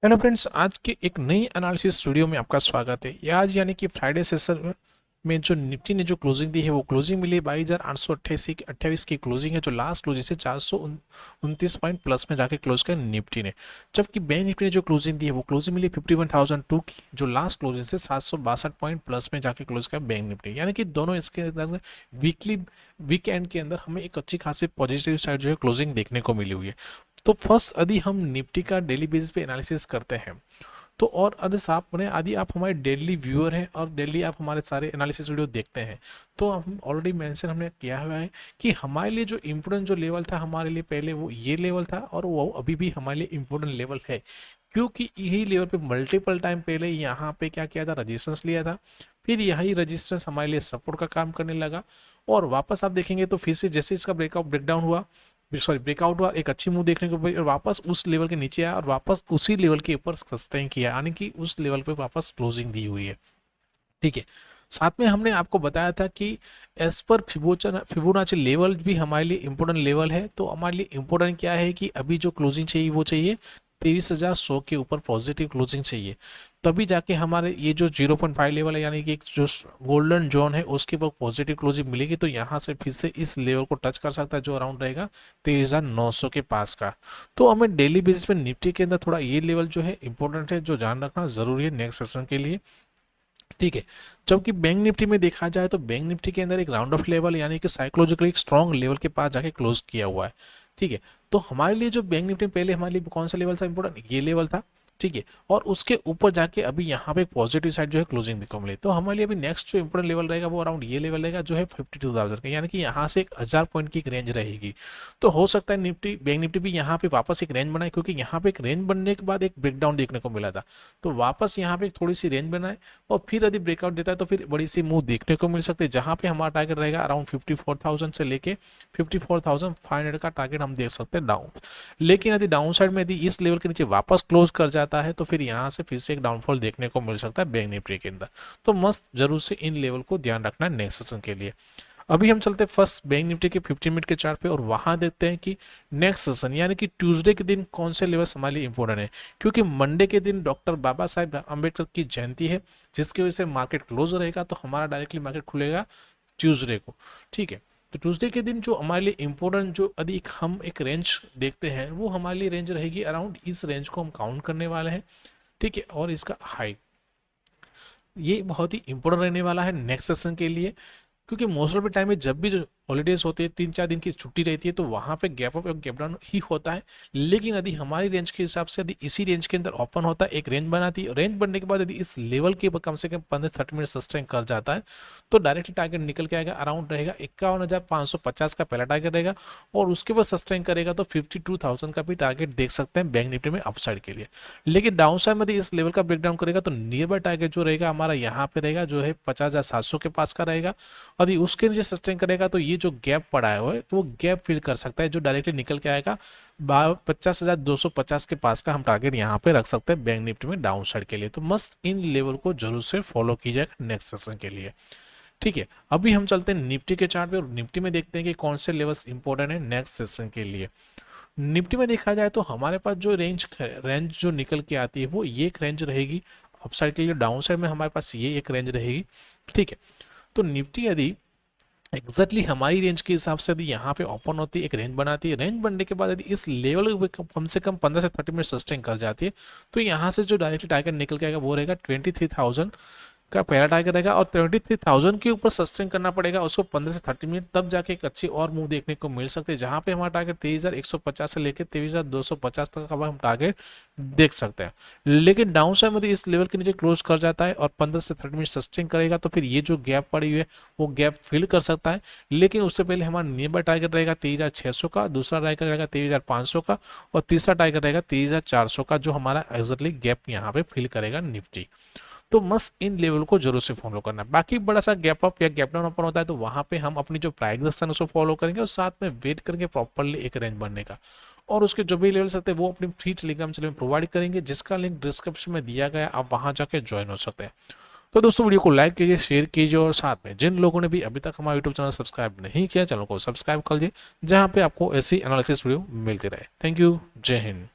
Hello friends, आज के एक नई एनालिसिस वीडियो में आपका स्वागत है। ये आज यानी कि फ्राइडे सेशन में जो निफ्टी ने जो क्लोजिंग दी है वो क्लोजिंग मिली 22,828 की क्लोजिंग है, जो लास्ट क्लोजिंग से 429 पॉइंट प्लस में जाके क्लोज कर निफ्टी ने। जबकि बैंक निफ्टी ने जो क्लोजिंग दी है वो क्लोजिंग मिली 51,002 की, जो लास्ट क्लोजिंग से 762 पॉइंट प्लस में जाके क्लोज कर बैंक निफ्टी। यानी कि दोनों इसके अंदर वीकेंड के अंदर हमें एक अच्छी खासी पॉजिटिव साइड जो है क्लोजिंग देखने को मिली हुई है। तो फर्स्ट यदि हम निफ्टी का डेली बेसिस पे एनालिसिस करते हैं तो, और यदि आप बने यदि आप हमारे डेली व्यूअर हैं और डेली आप हमारे सारे एनालिसिस वीडियो देखते हैं तो हम ऑलरेडी मेंशन हमने किया हुआ है कि हमारे लिए जो इम्पोर्टेंट जो लेवल था हमारे लिए पहले वो ये लेवल था और वो अभी भी हमारे लिए इम्पोर्टेंट लेवल है, क्योंकि यही लेवल पे मल्टीपल टाइम पहले यहाँ पे क्या किया था, रजिस्टेंस लिया था। फिर यही रजिस्टेंस हमारे लिए सपोर्ट का काम करने लगा और वापस आप देखेंगे तो फिर से जैसे इसका ब्रेकडाउन हुआ, ब्रेकआउट हुआ, एक अच्छी मूव देखने को मिली और वापस उस लेवल के नीचे आया और वापस उसी लेवल के ऊपर सस्टेन किया, यानी कि उस लेवल पे वापस क्लोजिंग दी हुई है। ठीक है। साथ में हमने आपको बताया था कि एज पर फिबोनाची लेवल भी हमारे लिए इंपॉर्टेंट लेवल है। तो हमारे लिए इंपॉर्टेंट क्या है कि अभी जो क्लोजिंग चाहिए वो चाहिए 23,100 के ऊपर पॉजिटिव क्लोजिंग चाहिए, तभी जाके हमारे ये जो 0.5 लेवल है यानी कि एक जो गोल्डन जोन है उसके ऊपर पॉजिटिव क्लोजिंग मिलेगी, तो यहाँ से फिर से इस लेवल को टच कर सकता है जो अराउंड रहेगा 23,900 के पास का। तो हमें डेली बेसिस पे निफ्टी के अंदर थोड़ा ये लेवल जो है इंपॉर्टेंट है, जो ध्यान रखना जरूरी है नेक्स्ट सेशन के लिए। ठीक है। जबकि बैंक निफ्टी में देखा जाए तो बैंक निफ्टी के अंदर एक राउंड ऑफ लेवल यानी कि साइकोलॉजिकली एक स्ट्रॉन्ग लेवल के पास जाके क्लोज किया हुआ है। ठीक है। तो हमारे लिए जो बैंक निफ्टी पहले हमारे लिए कौन सा लेवल था इंपॉर्टेंट, ये लेवल था। ठीक है। और उसके ऊपर जाके अभी यहाँ पे पॉजिटिव साइड जो है क्लोजिंग देखो मिले, तो हमारे लिए अभी नेक्स्ट जो इंपॉर्टेंट लेवल रहेगा वो अराउंड ये लेवल रहेगा जो है 52,000 का, यानी कि यहाँ से 1,000 पॉइंट की एक रेंज रहेगी। तो हो सकता है निफ्टी बैंक निफ्टी भी यहाँ पे वापस एक रेंज बनाए, क्योंकि यहाँ पे एक रेंज बनने के बाद एक ब्रेकडाउन देखने को मिला था। तो वापस यहाँ पे थोड़ी सी रेंज बनाए और फिर यदि ब्रेकआउट देता है तो फिर बड़ी सी मूव देखने को मिल सकती है, जहां पे हमारा टारगेट रहेगा अराउंड 54,000 से लेके 54,500 का टारगेट हम देख सकते हैं डाउन। लेकिन यदि डाउन साइड में यदि इस लेवल के नीचे वापस क्लोज कर जाता है तो फिर यहाँ से फिर से एक डाउनफॉल देखने को मिल सकता है बैंक निफ्टी के अंदर। तो मस्त जरूर से इन लेवल को ध्यान रखना है नेक्स्ट सेशन के लिए। अभी हम चलते हैं फर्स्ट बैंक निफ्टी के 15 मिनट के चार्ट पे और वहां देखते हैं कि नेक्स्ट सेशन यानी कि ट्यूसडे के दिन कौन से लेवल्स हमारे लिए इंपॉर्टेंट है, क्योंकि मंडे के दिन डॉक्टर बाबा साहेब अम्बेडकर की जयंती है, जिसकी वजह से मार्केट क्लोज रहेगा, तो हमारा डायरेक्टली मार्केट खुलेगा ट्यूसडे को। ठीक है। तो ट्यूसडे के दिन जो हमारे लिए इंपॉर्टेंट जो यदि हम एक रेंज देखते हैं वो हमारे लिए रेंज रहेगी अराउंड, इस रेंज को हम काउंट करने वाले हैं। ठीक है। और इसका हाई ये बहुत ही इंपॉर्टेंट रहने वाला है नेक्स्ट सेशन के लिए, क्योंकि मोस्ट ऑफ द टाइम में जब भी जो हॉलीडेज होते हैं 3-4 दिन की छुट्टी रहती है तो वहाँ पे गैप अप और गैप डाउन ही होता है। लेकिन यदि हमारी रेंज के हिसाब से यदि इसी रेंज के अंदर ओपन होता है, एक रेंज बनाती है, रेंज बनने के बाद यदि इस लेवल के कम से कम 15-30 मिनट सस्टेन कर जाता है तो डायरेक्टली टारगेट निकल के आएगा अराउंड रहेगा 51,550 का पहला टारगेट रहेगा, और उसके बाद सस्टेन करेगा तो 52,000 का भी टारगेट देख सकते हैं बैंक निफ्टी में अपसाइड के लिए। लेकिन डाउन साइड में यदि इस लेवल का ब्रेकडाउन करेगा तो नियर बाय टारगेट जो रहेगा हमारा यहाँ पे रहेगा जो है 50,700 के पास का रहेगा। यदि उसके नीचे सस्टेन करेगा तो ये जो गैप पड़ा है वो गैप फिल कर सकता है, जो डायरेक्टली निकल के आएगा 50,250 के पास का हम टारगेट यहाँ पे रख सकते हैं बैंक निफ्टी में डाउन साइड के लिए। तो मस्त इन लेवल को जरूर से फॉलो कीजिएगा नेक्स्ट सेशन के लिए। ठीक है। अभी हम चलते हैं निफ्टी के चार्ट पे और निफ्टी में देखते हैं कि कौन से लेवल्स इंपॉर्टेंट है नेक्स्ट सेशन के लिए। निफ्टी में देखा जाए तो हमारे पास जो रेंज जो निकल के आती है वो ये एक रेंज रहेगी अपसाइड के लिए, डाउन साइड में हमारे पास ये एक रेंज रहेगी। ठीक है। तो निफ्टी यदि एग्जैक्टली हमारी रेंज के हिसाब से यदि यहाँ पे ओपन होती है, एक रेंज बनाती है, रेंज बनने के बाद यदि इस लेवल कम से कम 15 से 30 मिनट सस्टेन कर जाती है तो यहाँ से जो डायरेक्टली टारगेट निकल के आएगा वो रहेगा 23,000 का पहला टारगेट रहेगा, और 23,000 के ऊपर सस्टेन करना पड़ेगा उसको 15 से 30 मिनट, तब जाके एक अच्छी और मूव देखने को मिल सकती है, जहां पे हमारा टारगेट 23,150 से लेकर 23,250 तक का हम टारगेट देख सकते हैं। लेकिन डाउन साइड में इस लेवल के नीचे क्लोज कर जाता है और 15 से 30 मिनट सस्टेन करेगा तो फिर ये जो गैप पड़ी हुई है वो गैप फिल कर सकता है। लेकिन उससे पहले हमारा नियर बाय टारगेट रहेगा 23,600 का, दूसरा टारगेट रहेगा 23,500 का, और तीसरा टारगेट रहेगा 23,400 का, जो हमारा एग्जैक्टली गैप यहाँ पे फिल करेगा निफ्टी। तो मस्त इन लेवल को जरूर से फॉलो करना है। बाकी बड़ा सा गैप अप या गैप डाउन ओपन होता है तो वहां पे हम अपनी जो प्राइस एक्शन उसको फॉलो करेंगे और साथ में वेट करेंगे प्रॉपरली एक रेंज बनने का, और उसके जो भी लेवल्स होते हैं वो अपनी फ्री टेलीग्राम चैनल में प्रोवाइड करेंगे, जिसका लिंक डिस्क्रिप्शन में दिया गया, आप वहां जाके ज्वाइन हो सकते हैं। तो दोस्तों वीडियो को लाइक कीजिए, शेयर कीजिए, और साथ में जिन लोगों ने भी अभी तक हमारा यूट्यूब चैनल सब्सक्राइब नहीं किया चैनल को सब्सक्राइब कर लीजिए, जहां पे आपको ऐसी एनालिसिस वीडियो मिलती रहे। Thank you. जय हिंद।